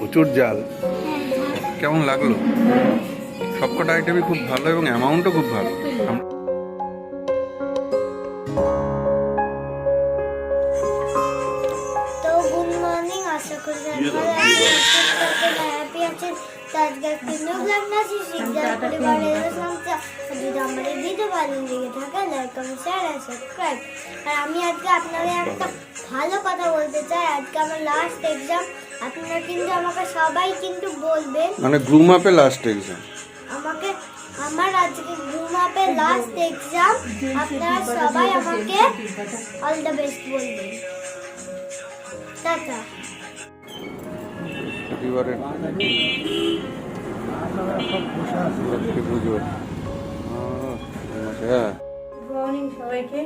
প্রচুর জাল। কেমন লাগলো? সবকটা আইটেমই খুব ভালো এবং অ্যামাউন্টও খুব ভালো। তো গুড মর্নিং, আশা করি হ্যাপি আছেন। তো আজকে একটি নিউ ব্লগ নাচি শিখজার পরিবারের সংস্থা। যদি আমার এই ভিডিও ভালো লেগে থাকে লাইক কমেন্ট শেয়ার আর সাবস্ক্রাইব। আর আমি আজকে আপনাদের একটা ভালো কথা বলতে চাই। আজকে আমার লাস্ট এক্সাম। আপনারা কিন্তু আমাকে সবাই কিন্তু বলবেন, মানে গ্রুম আপে লাস্ট এক্সাম আমাকে আমার আজকে গ্রুম আপে লাস্ট এক্সাম। আপনারা সবাই আমাকে অল দ্য বেস্ট বলবেন। টাটা। পরিবারের লক্ষ্মী পুজো। মর্নিং সবাইকে।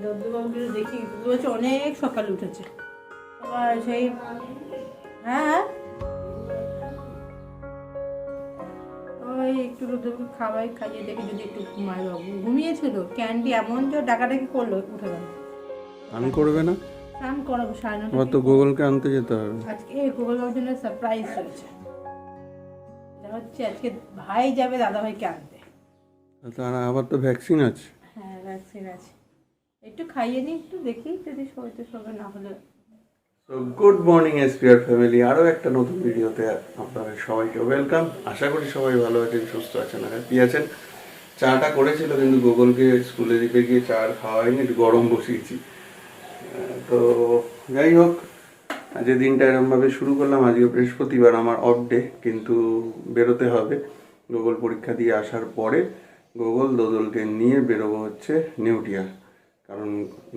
দদ্দুবাবুকে দেখি, দদ্দু হচ্ছে অনেক সকালে উঠেছে। আবার সেই হ্যাঁ ওই একটু দদ্দুবাবুকে খাইয়ে দেখে যদি একটু ঘুমায়। বাবু ঘুমিয়েছিল, ক্যান্ডি এমন যে ডাকাডাকি করলো, উঠে গেল। আমি করবে না, স্নান করাবো 9:30। আমার তো গুগলকে আনতে যেতে হবে। আজকে গুগল বাবুর জন্য সারপ্রাইজ রয়েছে। এটা হচ্ছে আজকে ভাই যাবে দাদাভাইকে আনতে। আবার তো ভ্যাকসিন আছে। হ্যাঁ ভ্যাকসিন আছে, একটু খাইয়ে নিই, একটু দেখি যদি শরীরতে সবে না হলে। So good morning SPR family, আরও একটা নতুন ভিডিওতে আপনাদের সবাইকে ওয়েলকাম। আশা করি সবাই ভালো আছেন, সুস্থ আছেন আর হ্যাপি আছেন। চাটা করেছিল কিন্তু গুগলকে স্কুলে দিতে গিয়ে চা আর খাওয়া হয়নি, একটু গরম বসিয়েছি। তো যাই হোক, যে দিনটা এরকমভাবে শুরু করলাম। আজকে বৃহস্পতিবার, আমার অফ ডে, কিন্তু বেরোতে হবে। গুগল পরীক্ষা দিয়ে আসার পরে গুগল দোদলকে নিয়ে বেরোবো হচ্ছে নিউটিয়া, কারণ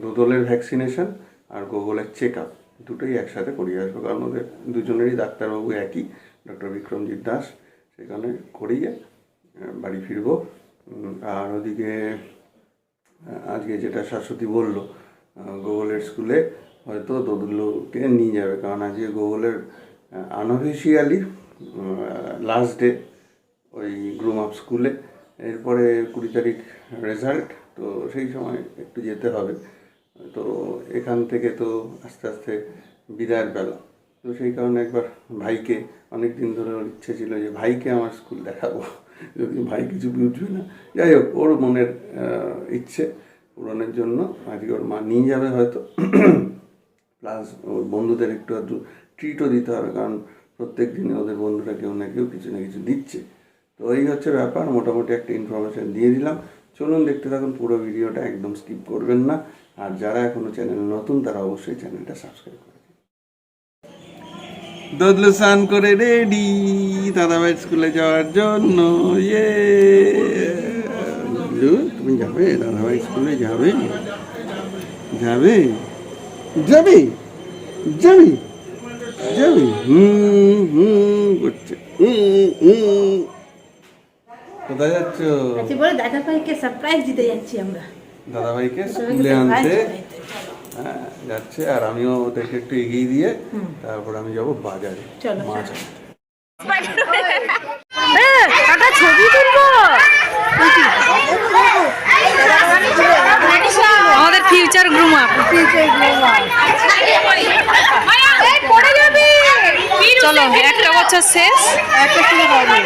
দোদলের ভ্যাকসিনেশন আর গুগলের চেক আপ দুটোই একসাথে করিয়ে আসবো। কারণ ওদের দুজনেরই ডাক্তারবাবু একই, ডক্টর বিক্রমজিৎ দাস। সেখানে করিয়ে বাড়ি ফিরবো। আর ওদিকে আজকে যেটা শাশ্বতী বললো, গুগলের স্কুলে হয়তো দোদুল্লুকে নিয়ে যাবে, কারণ আজকে গুগলের আনঅফিসিয়ালি লাস্ট ডে ওই গ্রুম আপ স্কুলে। এরপরে 20 তারিখ রেজাল্ট, তো সেই সময় একটু যেতে হবে। তো এখান থেকে তো আস্তে আস্তে বিদায়ের বেলা, তো সেই কারণে একবার ভাইকে, অনেক দিন ধরে ওর ইচ্ছে ছিল যে ভাইকে আমার স্কুল দেখাবো, যদি ভাই কিছু বুঝবে না। যাই হোক, ওর মনের ইচ্ছে পূরণের জন্য আজকে ওর মা নিয়ে যাবে হয়তো। প্লাস ওর বন্ধুদের একটু একটু ট্রিটও দিতে হবে, কারণ প্রত্যেক দিনে ওদের বন্ধুরা কেউ না কেউ কিছু না কিছু দিচ্ছে। তো এই হচ্ছে ব্যাপার, মোটামুটি একটা ইনফরমেশান দিয়ে দিলাম। চলুন দেখতে থাকুন পুরো ভিডিওটা, একদম স্কিপ করবেন না। আর যারা এখনও চ্যানেল নতুন তারা অবশ্যই চ্যানেলটা সাবস্ক্রাইব করে দিন। দদলু স্নান করে রেডি দাদাভাই স্কুলে যাওয়ার জন্য। ইয়ে, তুমি যাবে দাদাভাই স্কুলে? যাবে যাবে যাবে যাবে যাবে করছে। কোথায় যাচ্ছ? আচ্ছা বলে দাদাভাইকে সারপ্রাইজ দিতে যাচ্ছি আমরা। দাদাভাইকে স্কুলে আনতে যাচ্ছে, আর আমিও ওদেরকে একটু এগিয়ে দিয়ে তারপর আমি যাবো বাজারে মাছ আনতে। ছবি তুলবো, আমাদের ফিউচার গ্রুম আপ। চলো, একটা বছর শেষ, একটা শুরু হবে।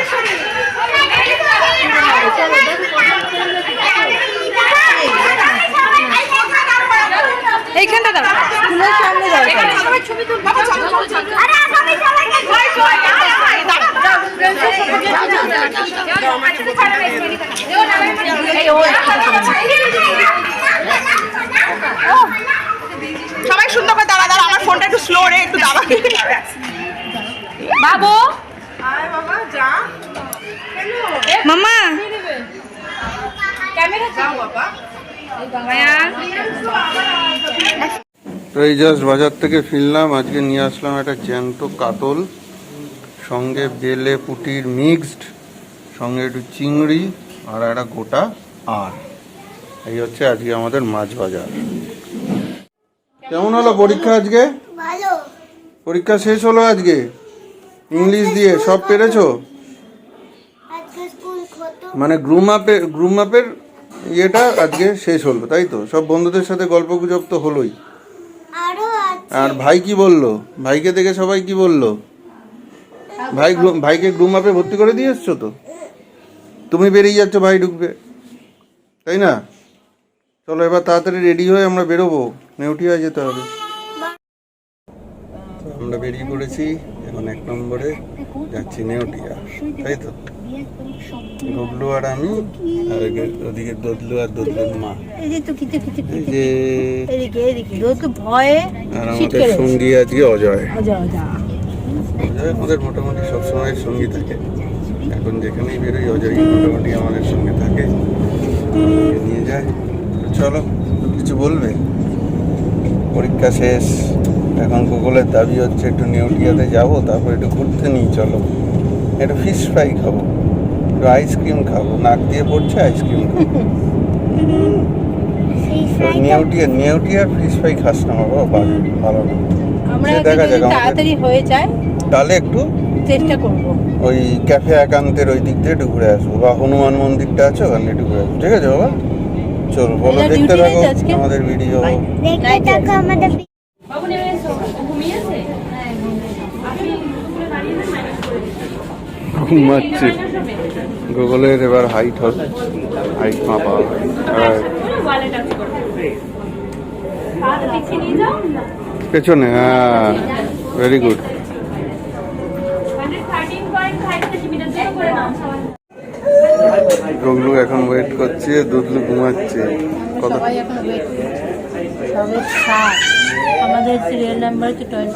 এইখানটা দাঁড়া, স্কুলের সামনে সবাই সুন্দর করে দাঁড়া দাঁড়া, আমার ফোনটা একটু স্লো রে, একটু দাঁড়া বাবু। বাবা যা মামা তো এই জাস্ট বাজার থেকে ফিরলাম। আজকে নিয়ে আসলাম একটা জ্যান্ত কাতল, সঙ্গে বেলে পুটির মিক্সড, সঙ্গে একটু চিংড়ি আর একটা গোটা। আর এই হচ্ছে আজকে আমাদের মাছ বাজার। কেমন হলো পরীক্ষা আজকে? ভালো। পরীক্ষা শেষ হলো আজকে, ইংলিশ দিয়ে সব পেরেছো? আজকে স্কুল খতম। মানে গ্রুম আপের ইয়েটা আজকে শেষ হলো, তাই তো? সব বন্ধুদের সাথে গল্প গুজব তো হলোই। আরো আছে। আর ভাই কি বললো? ভাইকে দেখে সবাই কি বললো? ভাইকে গ্রুম আপে ভর্তি করে দিয়ে এসছো তো? তুমি বেরিয়ে যাচ্ছ, ভাই ঢুকবে, তাই না? চলো এবার তাড়াতাড়ি রেডি হয়ে আমরা বেরোবো, নেউটিয়ায় যেতে হবে। আমরা বেরিয়ে পড়েছি, এখন 1 নম্বরে যাচ্ছি নেউটিয়া, তাই তো? গবলু আর আমি, আর ওদিকে দদলু আর দদলুর মা, এই যে তো কিছু কিছু এই যে, এদিকে তো ভয়ে আর আমাদের সঙ্গী আজকে অজয়। যা অজয় আমাদের মোটামুটি সবসময় সঙ্গী থাকে, এখন যেখানেই বেরোই অজয় মোটামুটি আমাদের সঙ্গে থাকে, আমাকে নিয়ে যায়। চলো, কিছু বলবে? পরীক্ষা শেষ, এখন গুগলের দাবি হচ্ছে একটু নেউটিয়াতে যাবো, তারপর একটু ঘুরতে নিয়ে চলো, একটু ফিশ ফ্রাই খাবো, একটু আইসক্রিম খাবো, নাক দিয়ে পড়ছে আইসক্রিম খাবো। তো নেউটিয়ার ফিশ ফ্রাই খাস না বাবা, ভালো না। আমরা সে দেখা যাক, তাড়াতাড়ি হয়ে যায় তাহলে একটু চেষ্টা করব। ওই ক্যাফে একান্তের ওই দিক দিয়ে একটু ঘুরে আসবো, বা হনুমান মন্দিরটা আছে ওখানে একটু ঘুরে আসবো, ঠিক আছে বাবা? চলো, বলো, এটা দেখতে duty থাকো রয়েছে আজকে? আমাদের ভিডিও। দেখতে থাকো আমাদের ঘুমাচ্ছে, গুগলের এবার হাইট হবে, হাইট মাপা হবে। পেছনে, হ্যাঁ, ভেরি গুড। গুগলু এখন ওয়েট করছে, দুধলু ঘুমাচ্ছে। কত? সবাই এখন ওয়েট করছে, সবে 7। আমাদের সিরিয়াল নাম্বার হচ্ছে 21,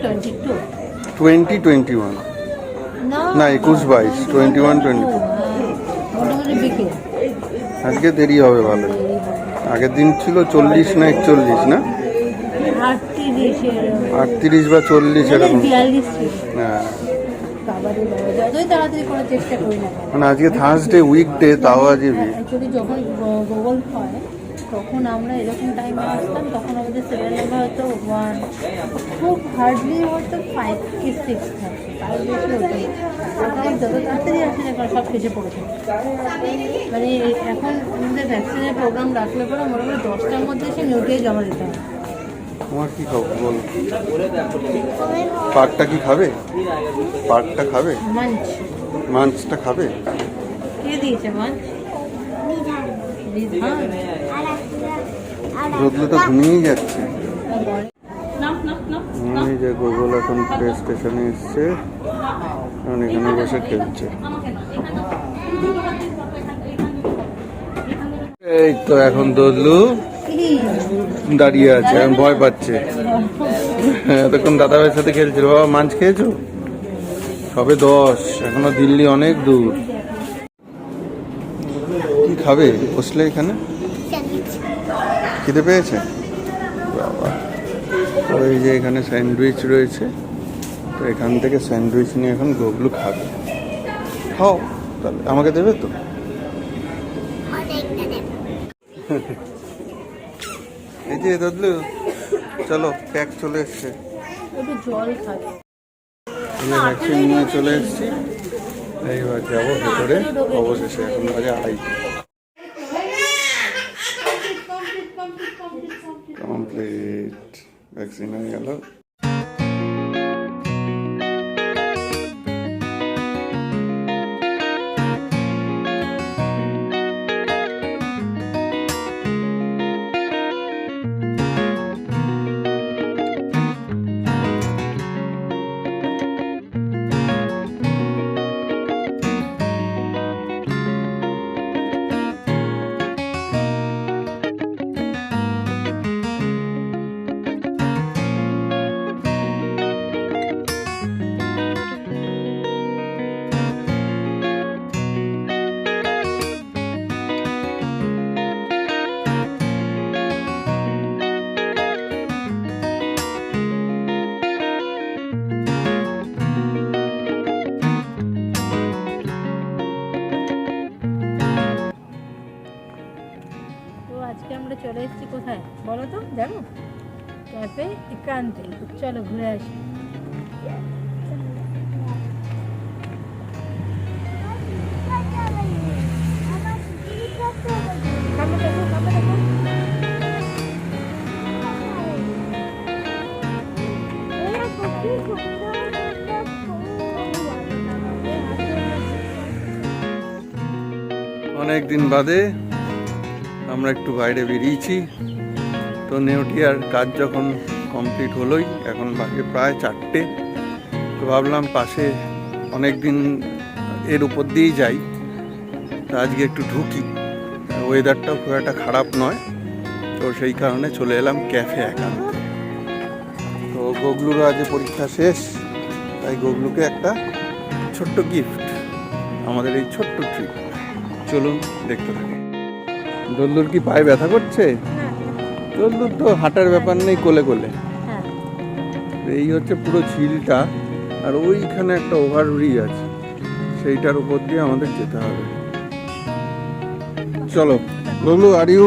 22। 2021 না, 21-22, 21-22। মোটামুটি বিকেল। আজকে দেরি হবে ভালো। আগের দিন ছিল 40 না 41 না, 38 বা 40 এরকম। 42 ছিল। হ্যাঁ, বাবারে বাবা, যতই তাড়াতাড়ি করার চেষ্টা করি না কেন। মানে আজকে থার্সডে, উইকডে, তাও আজকে ভিড়। অ্যাকচুয়ালি যখন গুগল হয় তখন আমরা এরকম টাইমে আসতাম, তখন আমাদের সিরিয়াল নাম্বার হয়তো 1, খুব হার্ডলি হয়তো 5 কি 6 থাকে, তার বেশি হতো না। তখন যত তাড়াতাড়ি আসে না সব কেটে পড়েছে। মানে এখন আমাদের ভ্যাকসিনের প্রোগ্রাম রাখলে পরে মোটামুটি 10টার মধ্যে এসে নিউটিয়ে জমা দিতে হবে। তোমার কি খবর বল? পার্কটা কি খাবে? পার্কটা খাবে? মাঞ্চ মাঞ্চটা খাবে? কে দিয়েছে মাঞ্চ? বিধান। রোদলে তো ঘুমিয়ে যাচ্ছে। এই যে গুগল এখন প্লে স্টেশনে এসছে, এখন এখানে বসে খেলছে। এই তো এখন দদলু দাঁড়িয়ে আছে, এখন ভয় পাচ্ছে। এতক্ষণ দাদাভাইয়ের সাথে খেলছিল। বাবা, মাছ খেয়েছো? সবে 10, এখনো দিল্লি অনেক দূর। কি খাবে বসলে এখানে? খিদে পেয়েছে বাবা? ওই যে এখানে স্যান্ডউইচ রয়েছে, তো এখান থেকে স্যান্ডউইচ নিয়ে এখন গুগলু খাবে। খাও তাহলে, আমাকে দেবে তো? এই যে দদলু, চলো, প্যাক চলে এসছে। একটু জল খাবে। ভ্যাকসিন নিয়ে চলে এসেছি, এইবার যাবো ভেতরে। অবশেষে এখন বাজে 2:30। কমপ্লিট, ভ্যাকসিন হয়ে গেল। আজকে আমরা চলে এসেছি কোথায় বলো তো, জানো? ক্যাফে একান্তে। চলো ঘুরে আসি। অনেক দিন বাদে আমরা একটু বাইরে বেরিয়েছি। তো নেউটিয়ার কাজ যখন কমপ্লিট হলোই, এখন বাকি প্রায় 4টে। তো ভাবলাম পাশে অনেক দিন এর উপর দিয়েই যাই, তো আজকে একটু ঢুকি। ওয়েদারটাও খুব একটা খারাপ নয়, তো সেই কারণে চলে এলাম ক্যাফে একান্তে। তো গগলুরও আজ পরীক্ষা শেষ, তাই গগলুকে একটা ছোট্ট গিফট, আমাদের এই ছোট্ট ট্রিপ। চলুন দেখতে থাকুন। দল্লুর কি পায়ে ব্যথা করছে? দল্লুর তো হাঁটার ব্যাপার নেই, কোলে কোলে। হ্যাঁ, এই হচ্ছে পুরো ঝিলটা, আর ওইখানে একটা ওভারব্রিজ আছে, সেইটার উপর দিয়ে আমাদের যেতে হবে। চলো গগলু, আর ইউ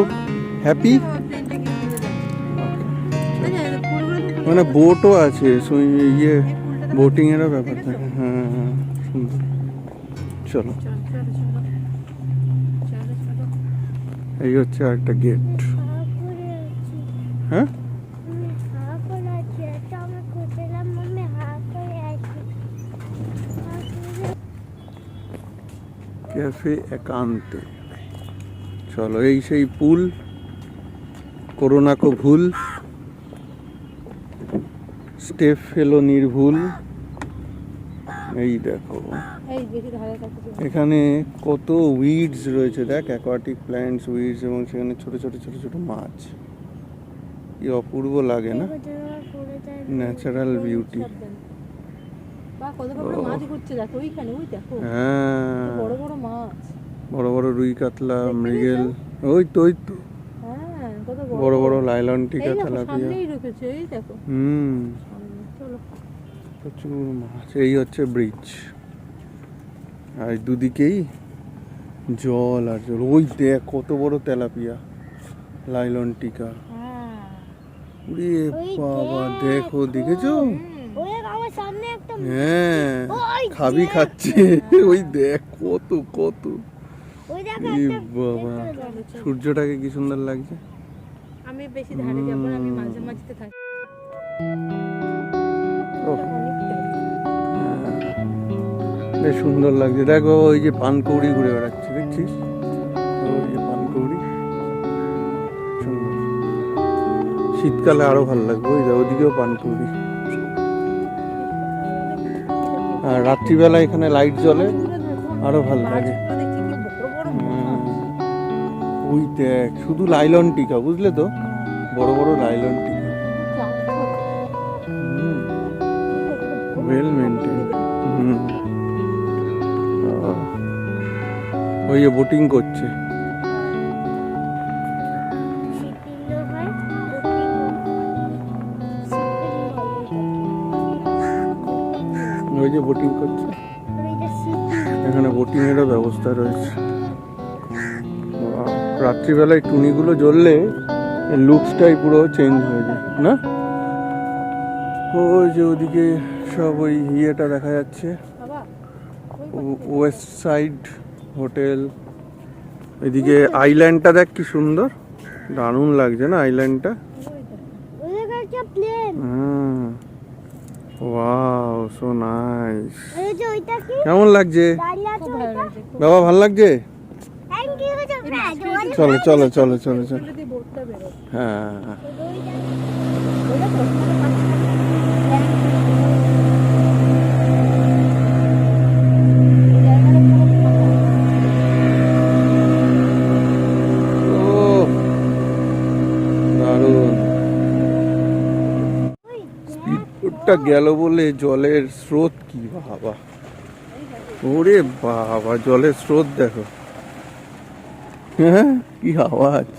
হ্যাপি? মানে বোটও আছে, ইয়ে বোটিং এরও ব্যাপার থাকে। হ্যাঁ হ্যাঁ, সুন্দর। চলো, এই হচ্ছে আরেকটা গেট। হ্যাঁ, ক্যাফে একান্তে। চলো, এই সেই পুল, করোনা কো ভুল, স্টেপ ফেলো নির্ভুল। এই দেখো এখানে কত উইডস রয়েছে, দেখ, অ্যাকোয়াটিক প্ল্যান্টস, উইডস, এবং সেখানে ছোট ছোট ছোট ছোট মাছ। কি অপূর্ব লাগে না, ন্যাচারাল বিউটি। হ্যাঁ, বড় বড় রুই কাতলা, মৃগেল, ওই তো বড় বড় লাইলনটিকা, তেলাপিয়া। প্রচুর মাছ। এই হচ্ছে ব্রিজ, আর দুদিকেই জল আর জল। ওই দেখ কত বড় তেলাপিয়া, লাইলনটিকা। উরে বাবা, দেখো, দেখেছো? হ্যাঁ, খাবি খাচ্ছে। ওই দেখ কত কত। এই বাবা, সূর্যটাকে কি সুন্দর লাগছে। আমি বেশি ধারে যাব না, আমি মাঝে মাঝে থাকি। বেশ সুন্দর লাগছে। দেখো ওই যে পানকৌড়ি ঘুরে বেড়াচ্ছে, দেখছিস? ওই যে পানকৌড়ি, সুন্দর। শীতকালে আরো ভালো লাগবে। ওই দেখ, ওদিকেও পানকৌড়ি। আর রাত্রিবেলা এখানে লাইট জ্বলে, আরো ভালো লাগে। ওই দেখ, শুধু লাইলন টিকা, বুঝলে তো, বড় বড় লাইলন টিকা। Well maintain. ওই যে বোটিং করছে। ওই যে বোটিং করছে, এখানে বোটিং এরও ব্যবস্থা রয়েছে। রাত্রিবেলায় টুনিগুলো জ্বললে লুকসটাই পুরো চেঞ্জ হয়ে যায় না? ওই যে ওদিকে সব ওই ইয়েটা দেখা যাচ্ছে, ওয়েস্ট সাইড হোটেল। এদিকে আইল্যান্ডটা দেখ কি সুন্দর, দারুণ লাগছে না আইল্যান্ডটা? Wow, so nice. কেমন লাগছে বাবা, ভাল লাগছে? চলো চলো চলো চলো চলো। হ্যাঁ, স্পিডবোটটা গেল বলে জলের স্রোত কি বাবা, ওরে বাবা, জলের স্রোত দেখো। হ্যাঁ, কি আওয়াজ,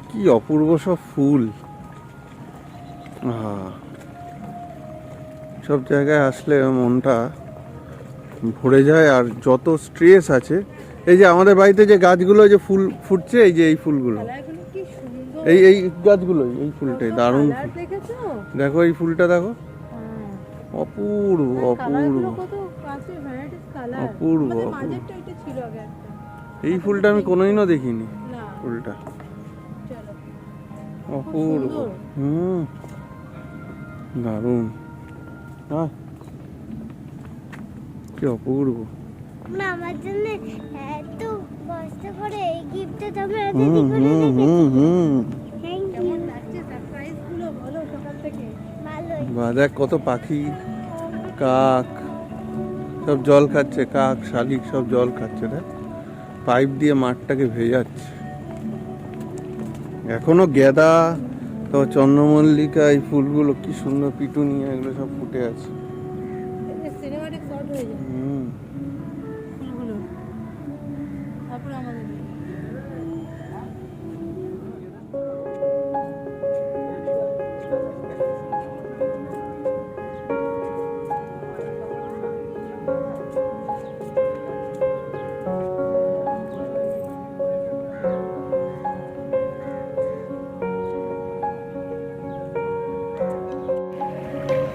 কি অপূর্ব সব ফুল। সব জায়গায় আসলে মনটা ভরে যায়। আর যত স্ট্রেস আছে, এই যে আমাদের বাড়িতে যে গাছগুলো যে ফুল ফুটছে, এই যে এই ফুলগুলো, এই এই গাছগুলো, এই ফুলটাই দারুণ ফুল। দেখো এই ফুলটা দেখো, অপূর্ব অপূর্ব অপূর্ব অপূর্ব। এই ফুলটা আমি কোনোদিনও দেখিনি, ফুলটা অপূর্ব। দারুণ, কি অপূর্ব। তোমরা আমার জন্য এত কষ্ট করে এই গিফটটা তোমরা হুম তৈরি করে হুম হুম হুম থ্যাংক ইউ কেমন লাগছে সারপ্রাইজগুলো বলো সকাল থেকে? ভালোই বা দেখ কত পাখি, কাক সব জল খাচ্ছে, কাক শালিক সব জল খাচ্ছে। দেখ পাইপ দিয়ে মাঠটাকে ভেজাচ্ছে। এখনো গেঁদা, তো চন্দ্রমল্লিকা, এই ফুলগুলো কি সুন্দর, পিটুনিয়া, এগুলো সব ফুটে আছে। সিনেমাটিক শর্ট হয়ে যায় হুম ফুলগুলো। তারপরে আমাদের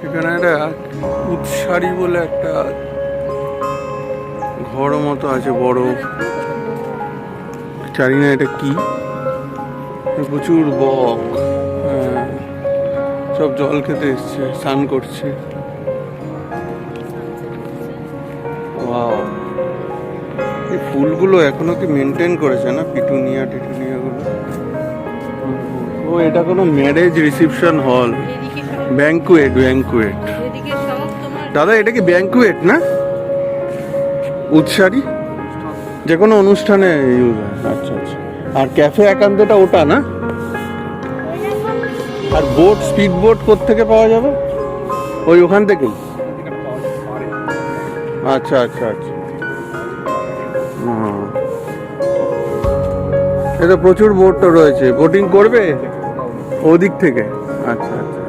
এখানে একটা উৎসারি বলে একটা ঘর মতো আছে বড়, জানি না এটা কি। প্রচুর বক, হ্যাঁ, সব জল খেতে এসছে, স্নান করছে। ওয়াও, এই ফুলগুলো এখনো কি মেনটেন করেছে না, পিটুনিয়া টিটুনিয়া গুলো। ও এটা কোনো ম্যারেজ রিসেপশন হল, এদিকে সব ব্যাংকুয়েট ব্যাংকুয়েট। এদিকে সব তোমার দাদা এটা কি ব্যাংকুয়েট না, উৎসারি, যে কোনো অনুষ্ঠানে ইউজ হয়। আচ্ছা আচ্ছা। আর ক্যাফে একান্তেটা ওটা না? আর বোট, স্পিড বোট কোত্থেকে পাওয়া যাবে? ওই ওখান থেকেই? আচ্ছা আচ্ছা আচ্ছা। হুম। এটা প্রচুর বোট তো রয়েছে, বোটিং করবে ওদিক থেকে? আচ্ছা আচ্ছা,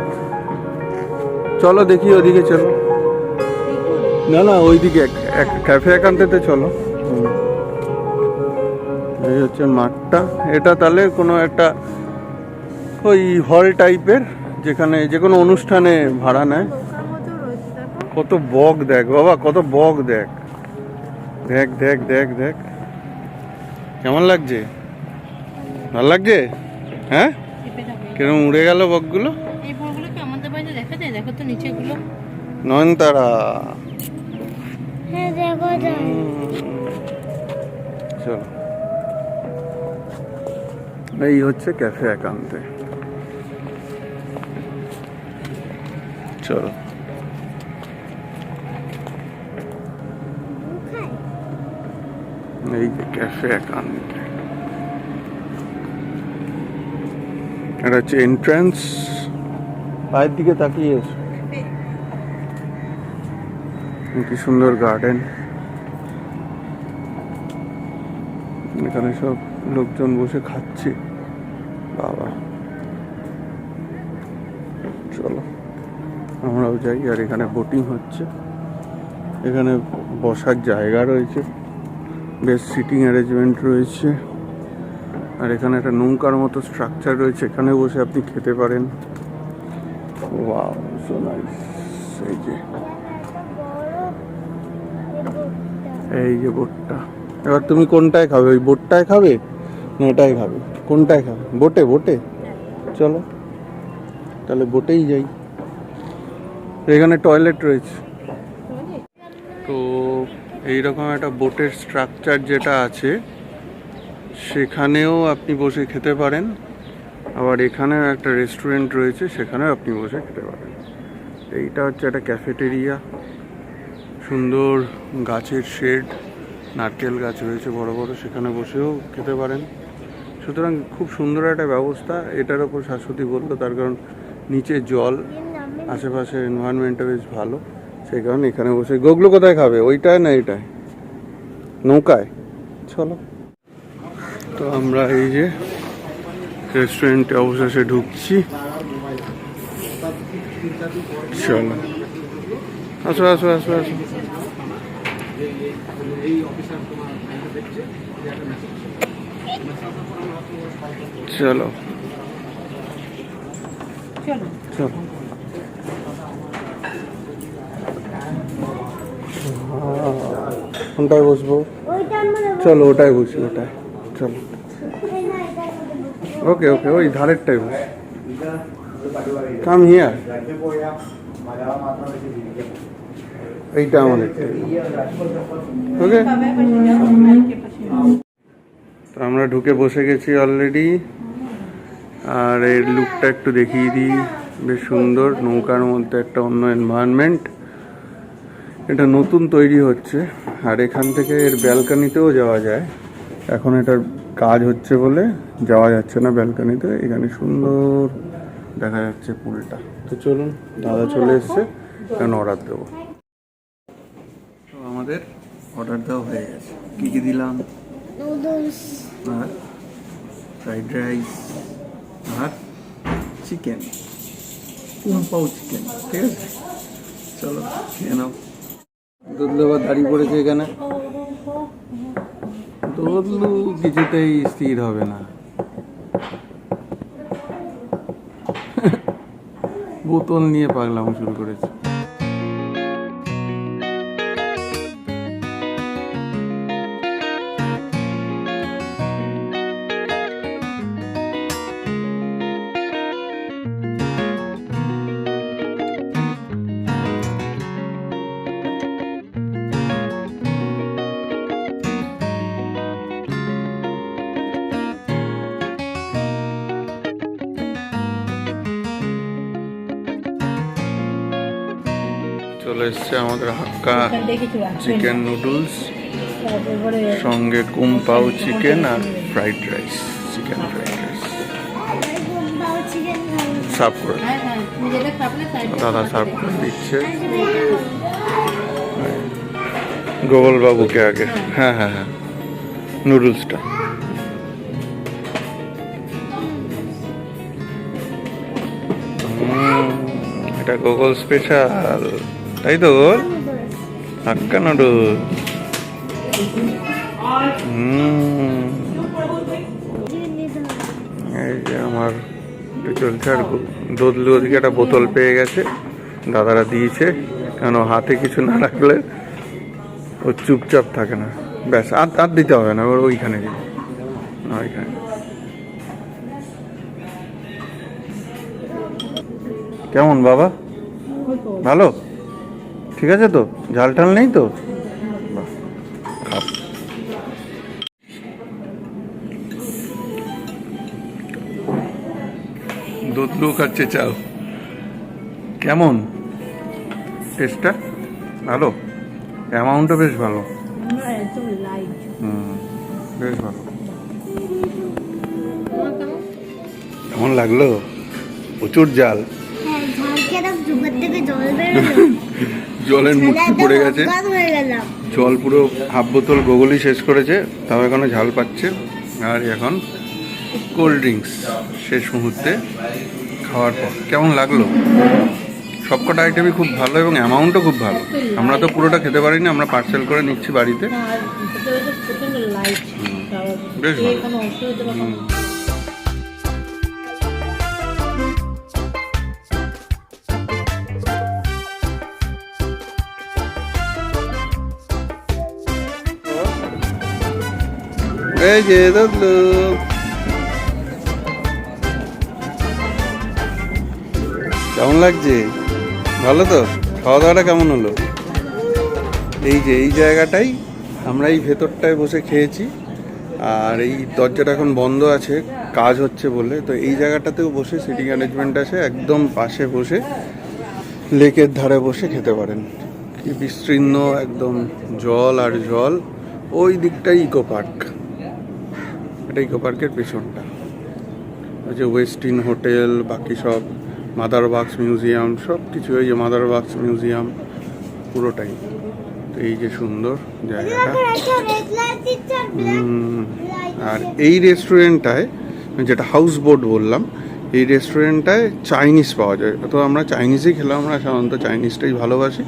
চলো দেখি ওদিকে, চলো। না না ওইদিকে ক্যাফে একান্তেতে চলো। হুম। এই হচ্ছে মাঠটা। এটা তাহলে কোনো একটা ওই হল টাইপের, যেখানে যে কোনো অনুষ্ঠানে ভাড়া নেয়। দোকান মতো রয়েছে দেখো। কত বক দেখ বাবা, কত বক দেখ, দেখ দেখ দেখ দেখ। কেমন লাগছে? ভালো লাগছে? হ্যাঁ, চেপে যাবে। কিরকম উড়ে গেল বকগুলো। এই ফুলগুলো কি আমাদের বাড়িতে দেখা যায়? দেখো তো নিচেগুলো। নয়নতারা। হ্যাঁ দেখো যাই চলো, এই হচ্ছে ক্যাফে একান্তে। চলো। এই যে ক্যাফে একান্তে, এটা হচ্ছে এন্ট্রান্স। পায়ের দিকে তাকিয়ে এসো, কি সুন্দর গার্ডেন। এখানে সব লোকজন বসে খাচ্ছে। বাবা, চলো আমরাও যাই। আর এখানে বোটিং হচ্ছে, এখানে বসার জায়গা রয়েছে, বেশ সিটিং অ্যারেঞ্জমেন্ট রয়েছে। আর এখানে একটা নৌকার মতো স্ট্রাকচার রয়েছে, এখানে বসে আপনি খেতে পারেন। Wow, so nice. এই যে এই যে বোটটা, এবার তুমি কোনটায় খাবে? ওই বোটটায় খাবে না এটাই খাবে? কোনটায় খাবে? বোটে? বোটে চলো তাহলে, বোটেই যাই। এখানে টয়লেট রয়েছে। তো এইরকম একটা বোটের স্ট্রাকচার যেটা আছে, সেখানেও আপনি বসে খেতে পারেন। আবার এখানেও একটা রেস্টুরেন্ট রয়েছে, সেখানেও আপনি বসে খেতে পারেন। এইটা হচ্ছে একটা ক্যাফেটেরিয়া, সুন্দর গাছের শেড, নারকেল গাছ রয়েছে বড় বড়, সেখানে বসেও খেতে পারেন। সুতরাং খুব সুন্দর একটা ব্যবস্থা। এটার ওপর শাশ্বতী বললো, তার কারণ নিচে জল, আশেপাশে এনভায়রনমেন্টটা বেশ ভালো, সেই কারণে এখানে বসে। গোগলো কোথায় খাবে, ওইটায় না এটায়? নৌকায়। চলো। তো আমরা এই যে রেস্টুরেন্টে অবশেষে ঢুকছি। চলো, আসো আসো আসো আসো। চলো চলো। চলো। কোনটায় বসবো? ওইটা আমরা চলো ওটাই বসি, ওটাই চলো। না এটা ওকে ওকে, ওই ধারেরটাই বসি। কাম হিয়ার, এইটা আমাদের ওকে। তো আমরা ঢুকে বসে গেছি অলরেডি। আর এর লুকটা একটু দেখিয়ে দিই, বেশ সুন্দর। নৌকার মধ্যে একটা অন্য এনভায়রনমেন্ট, এটা নতুন তৈরি হচ্ছে। আর এখান থেকে এর ব্যালকানিতেও যাওয়া যায়, এখন এটার কাজ হচ্ছে বলে যাওয়া যাচ্ছে না ব্যালকানিতে। এখানে সুন্দর দেখা যাচ্ছে পুলটা। তো চলুন, দাদা চলে এসছে, এখন অর্ডার দেবো। তো আমাদের অর্ডার দেওয়া হয়ে গেছে। কী কী দিলাম? নুডলস, আর ফ্রাইড রাইস আর চিকেন, পাও চিকেন। ঠিক আছে, চলো খেয়ে নাও। দুধলু আবার দাঁড়িয়ে পড়েছে এখানে। দুধলু কিছুতেই স্থির হবে না, বোতল নিয়ে পাগলামো শুরু করেছে। চলে এসছে আমাদের হাক্কা চিকেন নুডলস, সঙ্গে কুমপাও চিকেন আর fried rice, chicken fried rice serve করে দাদা সার্ভ করে দিচ্ছে গোপাল বাবুকে আগে। হ্যাঁ হ্যাঁ হ্যাঁ, নুডলসটা এটা গোগল স্পেশাল, তাই তো গোল হাক্কা নুডলস। এই যে আমার চলছে। আর দুধলু ওদিকে একটা বোতল পেয়ে গেছে, দাদারা দিয়েছে, কেন হাতে কিছু না রাখলে ও চুপচাপ থাকে না। ব্যাস, আর দিতে হবে না, ওর ওইখানে দিই না, ওইখানে। কেমন বাবা, ভালো? ঠিক আছে তো, ঝাল টাল নেই তো? খাপ। দুধলু খাচ্ছে চাল। কেমন টেস্টটা? ভালো, অ্যামাউন্টও বেশ ভালো। বেশ ভালো। কেমন লাগলো? প্রচুর জাল, হ্যাঁ, ঝাল খেলাম, জুগার থেকে জল বেরোলো, জলের মুখে পড়ে গেছে। অজ্ঞান হয়ে গেলাম। জল পুরো হাফ বোতল গোগলই শেষ করেছে, তাও এখনো ঝাল পাচ্ছে। আর এখন কোল্ড ড্রিঙ্কস শেষ মুহূর্তে খাওয়ার পর। কেমন লাগলো? সবকটা আইটেমই খুব ভালো এবং অ্যামাউন্টও খুব ভালো। আমরা তো পুরোটা খেতে পারিনি, আমরা পার্সেল করে নিচ্ছি বাড়িতে। বেশ ভালো। এই যে দুধলু, কেমন লাগছে? ভালো তো? খাওয়া দাওয়াটা কেমন হলো? এই যে এই জায়গাটাই আমরা এই ভেতরটায় বসে খেয়েছি। আর এই দরজাটা এখন বন্ধ আছে, কাজ হচ্ছে বলে। তো এই জায়গাটাতেও বসে সিটিং অ্যারেঞ্জমেন্ট আছে, একদম পাশে বসে লেকের ধারে বসে খেতে পারেন। কি বিস্তীর্ণ একদম জল আর জল। ওই দিকটাই ইকো পার্ক, এটা ইকো পার্কের পেছনটা। ওই যে ওয়েস্টিন হোটেল, বাকি সব মাদার ওয়ার্কস মিউজিয়াম, সব কিছু। এই যে মাদার ওয়ার্কস মিউজিয়াম পুরোটাই। তো এই যে সুন্দর জায়গাটা। আর এই রেস্টুরেন্টটায়, যেটা হাউস বোট বললাম, এই রেস্টুরেন্টটায় চাইনিজ পাওয়া যায়। তো আমরা চাইনিজই খেলাম, আমরা সাধারণত চাইনিজটাই ভালোবাসি।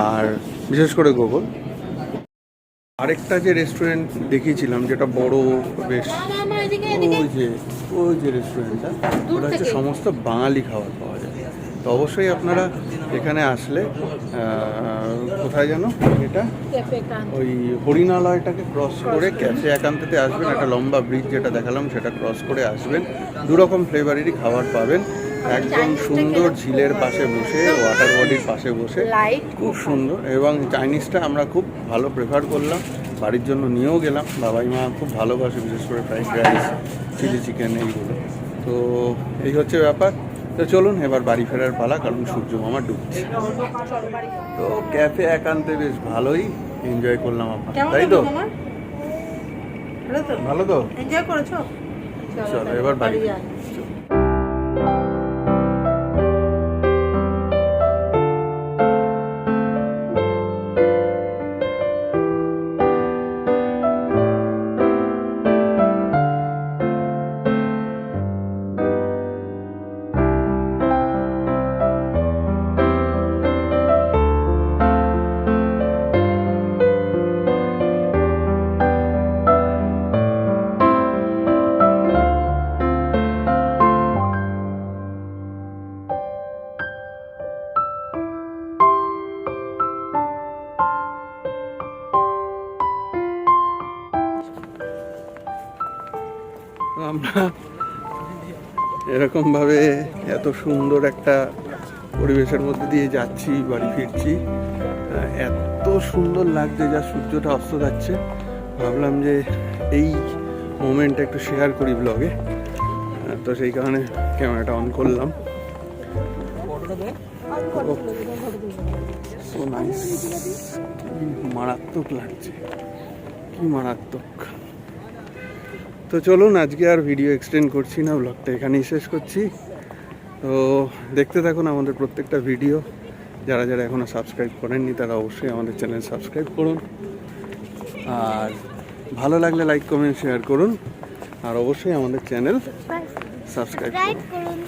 আর বিশেষ করে গোগল। আরেকটা যে রেস্টুরেন্ট দেখিয়েছিলাম, যেটা বড় বেশ, ওই যে রেস্টুরেন্টটা, ওটা হচ্ছে সমস্ত বাঙালি খাবার পাওয়া যায়। তো অবশ্যই আপনারা এখানে আসলে, কোথায় যেন এটা, ওই হরিণালয়টাকে ক্রস করে ক্যাফে একান্তেতে আসবেন। একটা লম্বা ব্রিজ যেটা দেখালাম সেটা ক্রস করে আসবেন, দুরকম ফ্লেভারেরই খাবার পাবেন। একদম সুন্দর ঝিলের পাশে বসে, ওয়াটার বডির পাশে বসে, লাইট খুব সুন্দর। এবং চাইনিজটা আমরা খুব ভালো প্রেফার করলাম, বাড়ির জন্য নিয়েও গেলাম। বাবাই মা খুব ভালোবাসে, বিশেষ করে ফ্রাইড রাইস, চিলি চিকেন এইগুলো। তো এই হচ্ছে ব্যাপার। তো চলুন এবার বাড়ি ফেরার পালা, কারণ সূর্য মামা ডুবছে। তো ক্যাফে একান্তে বেশ ভালোই এনজয় করলাম আমরা, তাই তো? ভালো তো? এনজয় করেছো? চলো এবার বাড়ি যাই। তো আমরা এরকমভাবে এত সুন্দর একটা পরিবেশের মধ্যে দিয়ে যাচ্ছি, বাড়ি ফিরছি। এত সুন্দর লাগছে, যা সূর্যটা অস্ত যাচ্ছে। ভাবলাম যে এই মোমেন্টটা একটু শেয়ার করি ব্লগে, তো সেই কারণে ক্যামেরাটা অন করলাম। সো নাইস, কি মারাত্মক লাগছে, কি মারাত্মক। তো চলুন আজকে আর ভিডিও এক্সটেন্ড করছি না, ব্লগটা এখানেই শেষ করছি। তো দেখতে থাকুন আমাদের প্রত্যেকটা ভিডিও। যারা যারা এখনও সাবস্ক্রাইব করেননি তারা অবশ্যই আমাদের চ্যানেল সাবস্ক্রাইব করুন, আর ভালো লাগলে লাইক কমেন্ট শেয়ার করুন, আর অবশ্যই আমাদের চ্যানেল সাবস্ক্রাইব করুন। করুন।